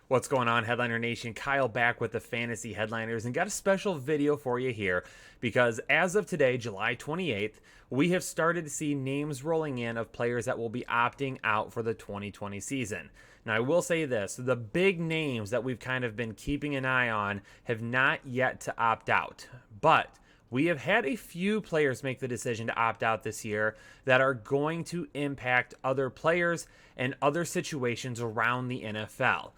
What's going on, Headliner Nation? Kyle back with the Fantasy Headliners and got a special video for you here because as of today, July 28th, we have started to see names rolling in of players that will be opting out for the 2020 season. Now, I will say this, the big names that we've kind of been keeping an eye on have not yet to opt out, but we have had a few players make the decision to opt out this year that are going to impact other players and other situations around the NFL.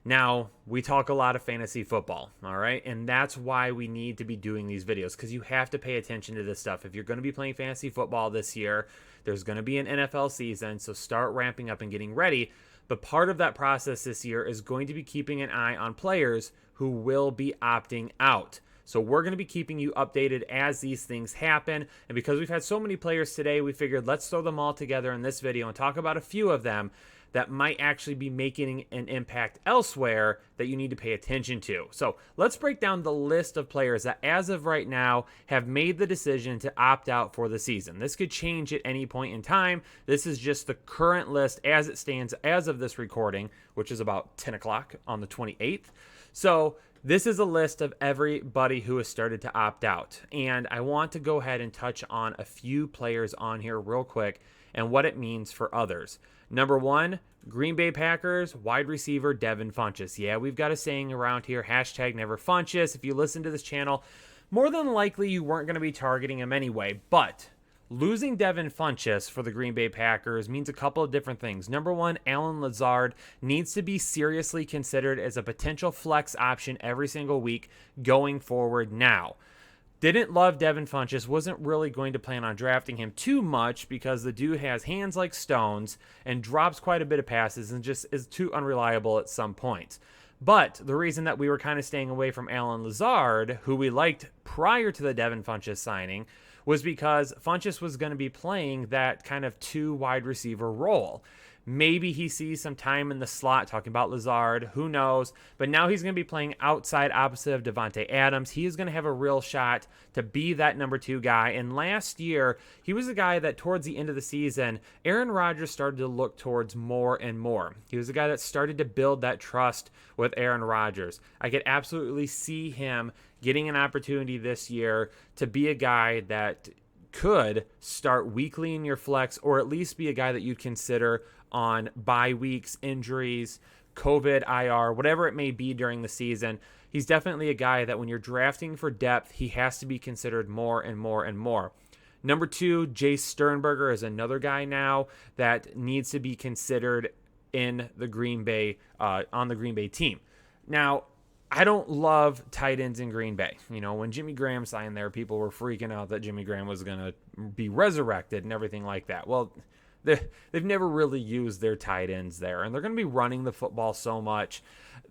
Now, we talk a lot of fantasy football, all right? And that's why we need to be doing these videos because you have to pay attention to this stuff. If you're going to be playing fantasy football this year, there's going to be an NFL season, so start ramping up and getting ready. But part of that process this year is going to be keeping an eye on players who will be opting out. So we're going to be keeping you updated as these things happen. And because we've had so many players today, we figured let's throw them all together in this video and talk about a few of them that might actually be making an impact elsewhere that you need to pay attention to. So let's break down the list of players that as of right now have made the decision to opt out for the season. This could change at any point in time. This is just the current list as it stands as of this recording, which is about 10 o'clock on the 28th. So this is a list of everybody who has started to opt out. And I want to go ahead and touch on a few players on here real quick and what it means for others. Number one, Green Bay Packers wide receiver Devin Funchess. Yeah, we've got a saying around here, #NeverFunchess. If you listen to this channel, more than likely you weren't going to be targeting him anyway. But losing Devin Funchess for the Green Bay Packers means a couple of different things. Number one, Allen Lazard needs to be seriously considered as a potential flex option every single week going forward now. Didn't love Devin Funchess, wasn't really going to plan on drafting him too much because the dude has hands like stones and drops quite a bit of passes and just is too unreliable at some points. But the reason that we were kind of staying away from Allen Lazard, who we liked prior to the Devin Funchess signing, was because Funchess was going to be playing that kind of two wide receiver role. Maybe he sees some time in the slot, talking about Lazard, who knows. But now he's going to be playing outside opposite of Devontae Adams. He is going to have a real shot to be that number two guy. And last year, he was a guy that towards the end of the season, Aaron Rodgers started to look towards more and more. He was a guy that started to build that trust with Aaron Rodgers. I could absolutely see him getting an opportunity this year to be a guy that could start weekly in your flex, or at least be a guy that you'd consider on bye weeks, injuries, COVID, IR, whatever it may be during the season. He's definitely a guy that when you're drafting for depth, he has to be considered more and more and more. Number two, Jace Sternberger is another guy now that needs to be considered in the Green Bay, on the Green Bay team. Now, I don't love tight ends in Green Bay. You know, when Jimmy Graham signed there, people were freaking out that Jimmy Graham was going to be resurrected and everything like that. Well, they've never really used their tight ends there, and they're going to be running the football so much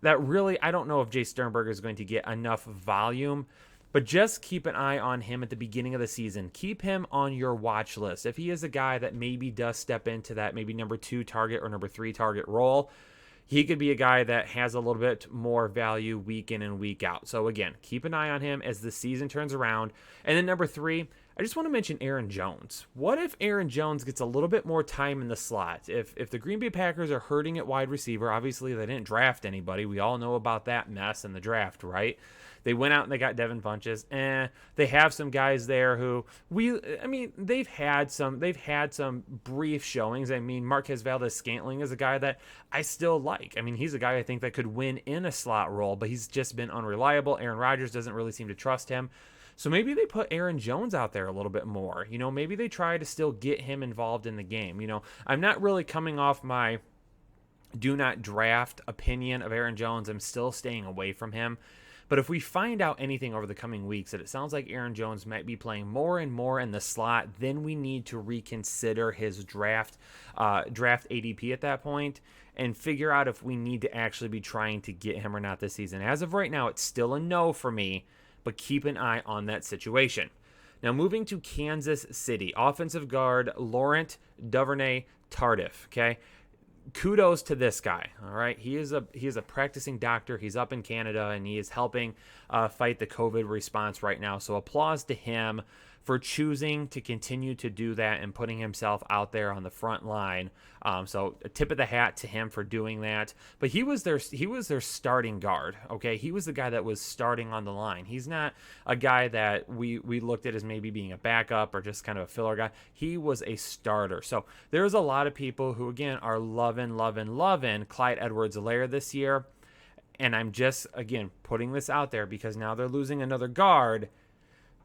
that really I don't know if Jace Sternberger is going to get enough volume, but just keep an eye on him at the beginning of the season. Keep him on your watch list. If he is a guy that maybe does step into that maybe number two target or number three target role, he could be a guy that has a little bit more value week in and week out. So again, keep an eye on him as the season turns around. And then number three, I just want to mention Aaron Jones. What if Aaron Jones gets a little bit more time in the slot? If the Green Bay Packers are hurting at wide receiver, obviously they didn't draft anybody. We all know about that mess in the draft, right? They went out and they got Devin Funchess. They have some guys there who they've had some brief showings. I mean, Marquez Valdes-Scantling is a guy that I still like. I mean, he's a guy I think that could win in a slot role, but he's just been unreliable. Aaron Rodgers doesn't really seem to trust him. So maybe they put Aaron Jones out there a little bit more. You know, maybe they try to still get him involved in the game. You know, I'm not really coming off my do not draft opinion of Aaron Jones. I'm still staying away from him. But if we find out anything over the coming weeks that it sounds like Aaron Jones might be playing more and more in the slot, then we need to reconsider his draft ADP at that point and figure out if we need to actually be trying to get him or not this season. As of right now, it's still a no for me, but keep an eye on that situation. Now moving to Kansas City, offensive guard Laurent Duvernay-Tardif, okay? kudos to this guy. All right, he is a practicing doctor. He's up in Canada and he is helping fight the COVID response right now. So applause to him for choosing to continue to do that and putting himself out there on the front line. So a tip of the hat to him for doing that. But he was their starting guard. Okay, he was the guy that was starting on the line. He's not a guy that we looked at as maybe being a backup or just kind of a filler guy. He was a starter. So there's a lot of people who again are loving Clyde Edwards-Helaire this year. And I'm just again putting this out there because now they're losing another guard.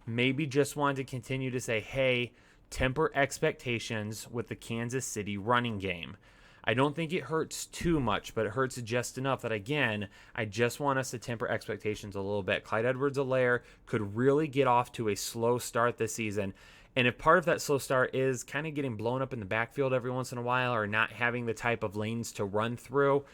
Maybe just wanted to continue to say, hey, temper expectations with the Kansas City running game. I don't think it hurts too much, but it hurts just enough that, again, I just want us to temper expectations a little bit. Clyde Edwards-Helaire could really get off to a slow start this season. And if part of that slow start is kind of getting blown up in the backfield every once in a while or not having the type of lanes to run through,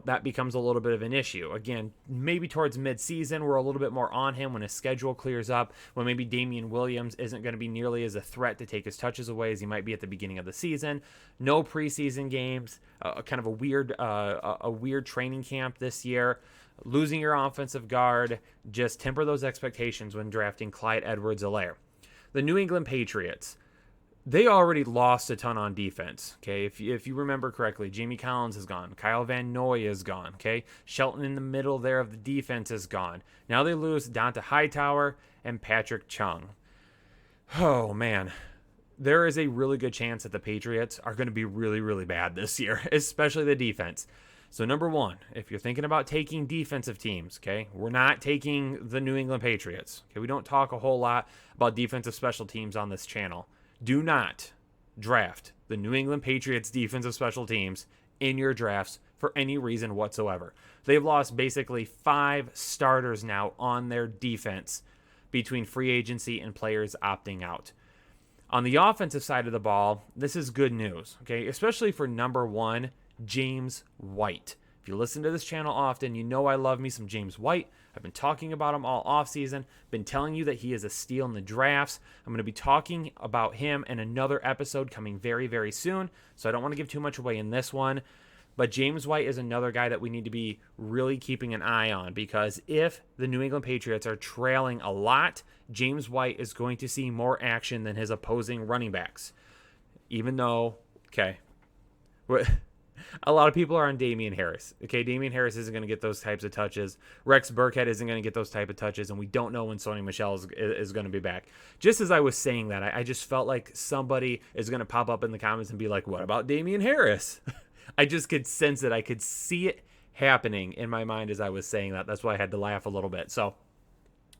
that becomes a little bit of an issue. Again, maybe towards midseason, we're a little bit more on him when his schedule clears up, when maybe Damian Williams isn't going to be nearly as a threat to take his touches away as he might be at the beginning of the season. No preseason games, kind of a weird training camp this year. Losing your offensive guard, just temper those expectations when drafting Clyde Edwards-Helaire. The New England Patriots. They already lost a ton on defense, okay? If you remember correctly, Jamie Collins is gone. Kyle Van Noy is gone, okay? Shelton in the middle there of the defense is gone. Now they lose Donta Hightower and Patrick Chung. Oh, man. There is a really good chance that the Patriots are going to be really, really bad this year, especially the defense. So number one, if you're thinking about taking defensive teams, okay, we're not taking the New England Patriots. Okay, we don't talk a whole lot about defensive special teams on this channel. Do not draft the New England Patriots defensive special teams in your drafts for any reason whatsoever. They've lost basically 5 starters now on their defense between free agency and players opting out. On the offensive side of the ball, this is good news, okay? Especially for number one, James White. If you listen to this channel often, you know I love me some James White. I've been talking about him all offseason, been telling you that he is a steal in the drafts. I'm going to be talking about him in another episode coming very, very soon, so I don't want to give too much away in this one. But James White is another guy that we need to be really keeping an eye on because if the New England Patriots are trailing a lot, James White is going to see more action than his opposing running backs. Even though, okay, a lot of people are on Damian Harris. Okay, Damian Harris isn't going to get those types of touches. Rex Burkhead isn't going to get those type of touches, and we don't know when Sony Michel is going to be back. Just as I was saying that, I just felt like somebody is going to pop up in the comments and be like, what about Damian Harris? I just could sense it. I could see it happening in my mind as I was saying that. That's why I had to laugh a little bit. So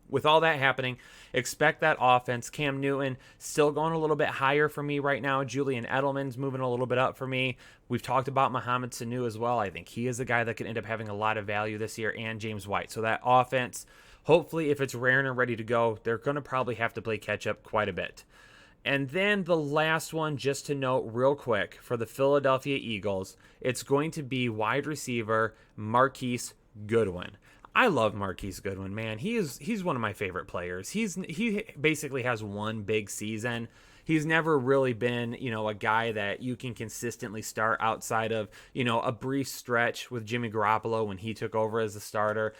with all that happening, expect that offense. Cam Newton still going a little bit higher for me right now. Julian Edelman's moving a little bit up for me. We've talked about Mohamed Sanu as well. I think he is a guy that could end up having a lot of value this year, and James White. So that offense, hopefully if it's raring and ready to go, they're going to probably have to play catch up quite a bit. And then the last one, just to note real quick, for the Philadelphia Eagles, it's going to be wide receiver Marquise Goodwin. I love Marquise Goodwin, man. He's one of my favorite players. He basically has one big season. He's never really been, a guy that you can consistently start outside of, a brief stretch with Jimmy Garoppolo when he took over as a starter.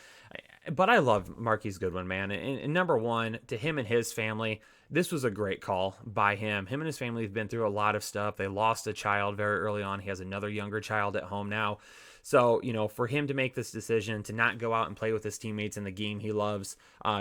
But I love Marquise Goodwin, man. And number one, to him and his family, this was a great call by him. Him and his family have been through a lot of stuff. They lost a child very early on. He has another younger child at home now. So, for him to make this decision, to not go out and play with his teammates in the game he loves,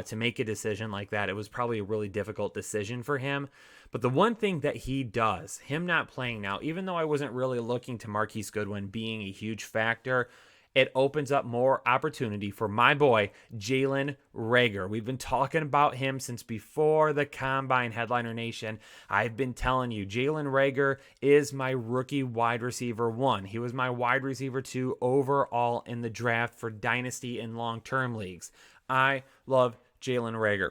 to make a decision like that, it was probably a really difficult decision for him. But the one thing that he does, him not playing now, even though I wasn't really looking to Marquise Goodwin being a huge factor, it opens up more opportunity for my boy, Jalen Reagor. We've been talking about him since before the Combine, Headliner Nation. I've been telling you, Jalen Reagor is my rookie wide receiver 1. He was my wide receiver 2 overall in the draft for Dynasty and long-term leagues. I love Jalen Reagor.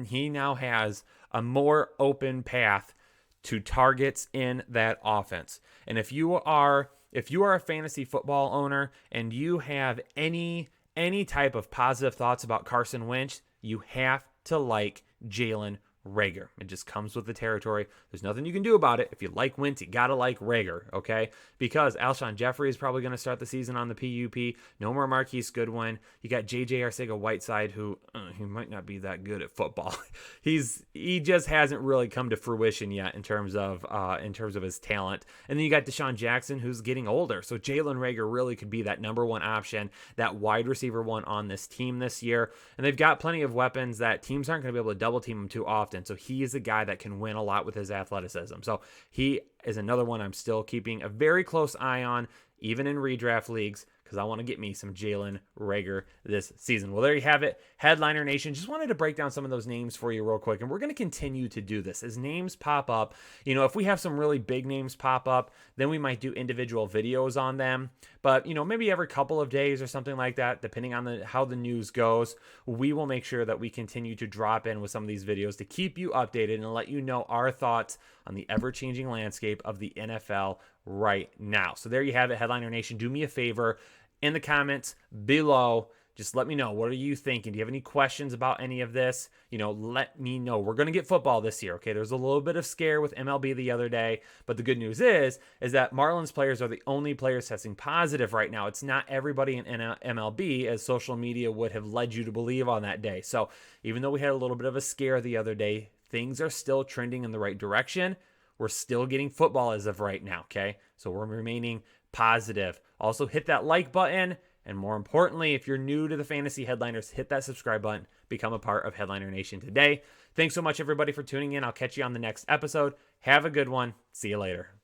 He now has a more open path to targets in that offense. And if you are a fantasy football owner and you have any type of positive thoughts about Carson Wentz, you have to like Jalen Reagor. It just comes with the territory. There's nothing you can do about it. If you like Wentz, you gotta like Reagor, okay? Because Alshon Jeffrey is probably going to start the season on the PUP. No more Marquise Goodwin. You got J.J. Arcega-Whiteside, who he might not be that good at football. He just hasn't really come to fruition yet in terms of his talent. And then you got Deshaun Jackson, who's getting older. So Jalen Reagor really could be that number one option, that wide receiver one on this team this year. And they've got plenty of weapons that teams aren't going to be able to double team him too often. So he is a guy that can win a lot with his athleticism. So he is another one I'm still keeping a very close eye on, even in redraft leagues, because I want to get me some Jalen Reagor this season. Well, there you have it. Headliner Nation. Just wanted to break down some of those names for you real quick, and we're going to continue to do this. As names pop up, if we have some really big names pop up, then we might do individual videos on them. But, maybe every couple of days or something like that, depending on how the news goes, we will make sure that we continue to drop in with some of these videos to keep you updated and let you know our thoughts on the ever-changing landscape of the NFL right now. So there you have it, Headliner Nation. Do me a favor, in the comments below, just let me know. What are you thinking? Do you have any questions about any of this? Let me know. We're going to get football this year, okay? There's a little bit of scare with MLB the other day, but the good news is that Marlins players are the only players testing positive right now. It's not everybody in MLB, as social media would have led you to believe on that day. So even though we had a little bit of a scare the other day, things are still trending in the right direction. We're still getting football as of right now, okay? So we're remaining positive. Also, hit that like button. And more importantly, if you're new to the Fantasy Headliners, hit that subscribe button. Become a part of Headliner Nation today. Thanks so much, everybody, for tuning in. I'll catch you on the next episode. Have a good one. See you later.